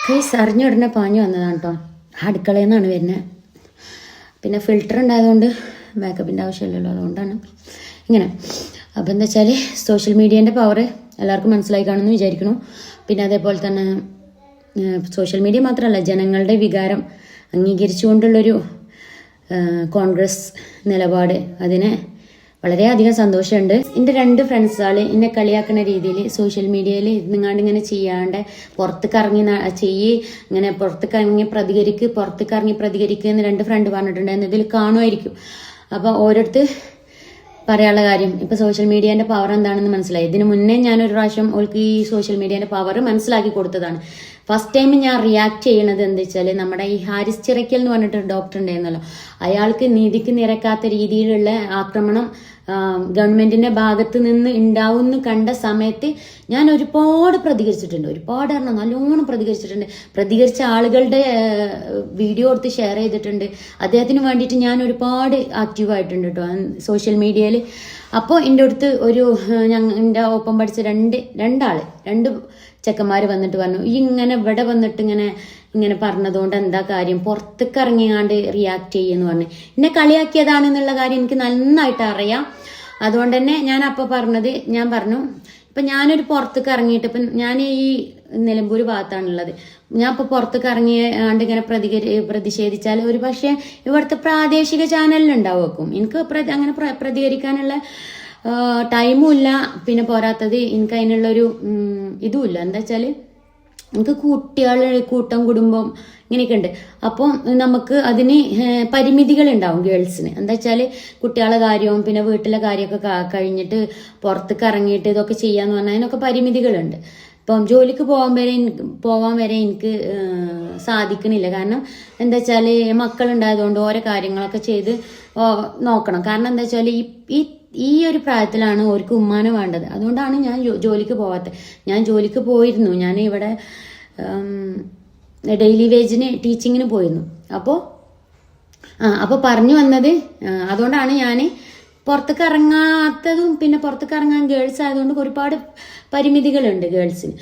കൈസ് അറിഞ്ഞുടനെ പാഞ്ഞു വന്നതാണ് കേട്ടോ. അടുക്കളയിൽ നിന്നാണ് വരുന്നത്. പിന്നെ ഫിൽറ്റർ ഉണ്ടായതുകൊണ്ട് മേക്കപ്പിൻ്റെ ആവശ്യമില്ലല്ലോ, അതുകൊണ്ടാണ് ഇങ്ങനെ. അപ്പോൾ എന്താ വെച്ചാൽ സോഷ്യൽ മീഡിയേൻ്റെ പവർ എല്ലാവർക്കും മനസ്സിലായി കാണുമെന്ന് വിചാരിക്കുന്നു. പിന്നെ അതേപോലെ തന്നെ സോഷ്യൽ മീഡിയ മാത്രമല്ല, ജനങ്ങളുടെ വികാരം അംഗീകരിച്ചുകൊണ്ടുള്ളൊരു കോൺഗ്രസ് നിലപാട്, അതിനെ വളരെയധികം സന്തോഷമുണ്ട്. എൻ്റെ 2 ഫ്രണ്ട്സുകൾ എന്നെ കളിയാക്കുന്ന രീതിയിൽ സോഷ്യൽ മീഡിയയിൽ ഇരുന്നിങ്ങാണ്ട് ഇങ്ങനെ ചെയ്യാണ്ട് പുറത്തേക്ക് ഇറങ്ങി ഇങ്ങനെ പുറത്തേക്ക് ഇറങ്ങി പ്രതികരിക്കുക എന്ന് 2 ഫ്രണ്ട് പറഞ്ഞിട്ടുണ്ടായിരുന്നു. ഇതിൽ കാണുമായിരിക്കും. അപ്പോൾ ഓരോരുത്തർ പറയാനുള്ള കാര്യം ഇപ്പം സോഷ്യൽ മീഡിയേൻ്റെ പവർ എന്താണെന്ന് മനസ്സിലായി. ഇതിന് മുന്നേ ഞാനൊരു പ്രാവശ്യം ഓൾക്ക് ഈ സോഷ്യൽ മീഡിയേൻ്റെ പവർ മനസ്സിലാക്കി കൊടുത്തതാണ്. ഫസ്റ്റ് ടൈം ഞാൻ റിയാക്ട് ചെയ്യണത് എന്താ വെച്ചാൽ, നമ്മുടെ ഈ ഹാരിസ് ചിറയ്ക്കൽ എന്ന് പറഞ്ഞിട്ട് ഡോക്ടർ ഉണ്ടായിരുന്നല്ലോ, അയാൾക്ക് നീതിക്ക് നിരക്കാത്ത രീതിയിലുള്ള ആക്രമണം ഗവൺമെന്റിന്റെ ഭാഗത്ത് നിന്ന് ഉണ്ടാവുമെന്ന് കണ്ട സമയത്ത് ഞാൻ ഒരുപാട് പ്രതികരിച്ചിട്ടുണ്ട്. ഒരുപാട് നല്ലോണം പ്രതികരിച്ച ആളുകളുടെ വീഡിയോ എടുത്ത് ഷെയർ ചെയ്തിട്ടുണ്ട്. അദ്ദേഹത്തിന് വേണ്ടിയിട്ട് ഞാൻ ഒരുപാട് ആക്റ്റീവായിട്ടുണ്ട് കേട്ടോ സോഷ്യൽ മീഡിയയിൽ. അപ്പോൾ എൻ്റെ അടുത്ത് എൻ്റെ ഒപ്പം പഠിച്ച രണ്ട് ചെക്കന്മാർ വന്നിട്ട് പറഞ്ഞു, ഈ ഇങ്ങനെ ഇവിടെ വന്നിട്ട് ഇങ്ങനെ പറഞ്ഞതുകൊണ്ട് എന്താ കാര്യം, പുറത്തേക്ക് ഇറങ്ങിയാണ്ട് റിയാക്ട് ചെയ്യുമെന്ന് പറഞ്ഞു. എന്നെ കളിയാക്കിയതാണെന്നുള്ള കാര്യം എനിക്ക് നന്നായിട്ട് അറിയാം. അതുകൊണ്ട് തന്നെ ഞാൻ അപ്പോൾ ഞാൻ പറഞ്ഞു, ഇപ്പം ഞാനൊരു പുറത്തേക്ക് ഇറങ്ങിയിട്ട്, ഇപ്പം ഞാൻ ഈ നിലമ്പൂർ ഭാഗത്താണുള്ളത്, ഞാൻ ഇപ്പോൾ പുറത്തേക്ക് ഇറങ്ങിയാണ്ട് ഇങ്ങനെ പ്രതിഷേധിച്ചാൽ ഒരു പക്ഷേ ഇവിടുത്തെ പ്രാദേശിക ചാനലിലുണ്ടാവും. എനിക്ക് അങ്ങനെ പ്രതികരിക്കാനുള്ള ടൈമും ഇല്ല. പിന്നെ പോരാത്തത് എനിക്ക് അതിനുള്ളൊരു ഇതുമില്ല. എന്താ വെച്ചാൽ എനിക്ക് കൂട്ടം കുടുംബം ഇങ്ങനെയൊക്കെ ഉണ്ട്. അപ്പോൾ നമുക്ക് അതിന് പരിമിതികളുണ്ടാവും ഗേൾസിന്. എന്താ വെച്ചാൽ കുട്ടികളെ കാര്യവും പിന്നെ വീട്ടിലെ കാര്യമൊക്കെ കഴിഞ്ഞിട്ട് പുറത്തേക്ക് ഇറങ്ങിയിട്ട് ഇതൊക്കെ ചെയ്യാന്ന് പറഞ്ഞാൽ അതിനൊക്കെ പരിമിതികളുണ്ട്. ഇപ്പം ജോലിക്ക് പോവാൻ വരെ എനിക്ക് സാധിക്കണില്ല. കാരണം എന്താ വെച്ചാൽ മക്കളുണ്ടായതുകൊണ്ട് ഓരോ കാര്യങ്ങളൊക്കെ ചെയ്ത് നോക്കണം. കാരണം എന്താ വെച്ചാൽ ഈ ഒരു പ്രായത്തിലാണ് അവർക്ക് ഉമ്മാനെ വേണ്ടത്. അതുകൊണ്ടാണ് ഞാൻ ജോലിക്ക് പോവാത്തത്. ഞാൻ ജോലിക്ക് പോയിരുന്നു. ഞാൻ ഇവിടെ ഡെയിലി വേജിന് ടീച്ചിങ്ങിന് പോയിരുന്നു. അപ്പോൾ പറഞ്ഞു വന്നത്, അതുകൊണ്ടാണ് ഞാൻ പുറത്തേക്ക് ഇറങ്ങാത്തതും. പിന്നെ പുറത്തേക്ക് ഇറങ്ങാൻ ഗേൾസ് ആയതുകൊണ്ട് ഒരുപാട് പരിമിതികളുണ്ട് ഗേൾസിന്.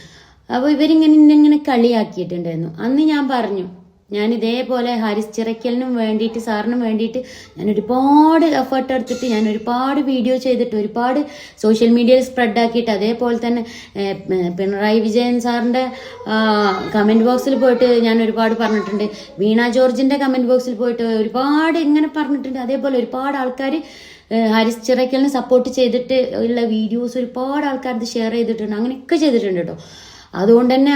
അപ്പോൾ ഇവരിങ്ങനെ കളിയാക്കിയിട്ടുണ്ടായിരുന്നു. അന്ന് ഞാൻ പറഞ്ഞു, ഞാൻ ഇതേപോലെ ഹാരിസ് ചിറയ്ക്കലിനും വേണ്ടിയിട്ട് സാറിനും വേണ്ടിയിട്ട് ഞാൻ ഒരുപാട് എഫേർട്ട് എടുത്തിട്ട് ഞാൻ ഒരുപാട് വീഡിയോ ചെയ്തിട്ട് ഒരുപാട് സോഷ്യൽ മീഡിയയിൽ സ്പ്രെഡാക്കിയിട്ട്, അതേപോലെ തന്നെ പിണറായി വിജയൻ സാറിൻ്റെ കമൻറ്റ് ബോക്സിൽ പോയിട്ട് ഞാൻ ഒരുപാട് പറഞ്ഞിട്ടുണ്ട്. വീണ ജോർജിൻ്റെ കമൻറ്റ് ബോക്സിൽ പോയിട്ട് ഒരുപാട് ഇങ്ങനെ പറഞ്ഞിട്ടുണ്ട്. അതേപോലെ ഒരുപാട് ആൾക്കാർ ഹാരിസ് ചിറയ്ക്കലിനെ സപ്പോർട്ട് ചെയ്തിട്ട് ഉള്ള വീഡിയോസ് ഒരുപാട് ആൾക്കാർ ഇത് ഷെയർ ചെയ്തിട്ടുണ്ട്. അങ്ങനെയൊക്കെ ചെയ്തിട്ടുണ്ട് കേട്ടോ. അതുകൊണ്ട് തന്നെ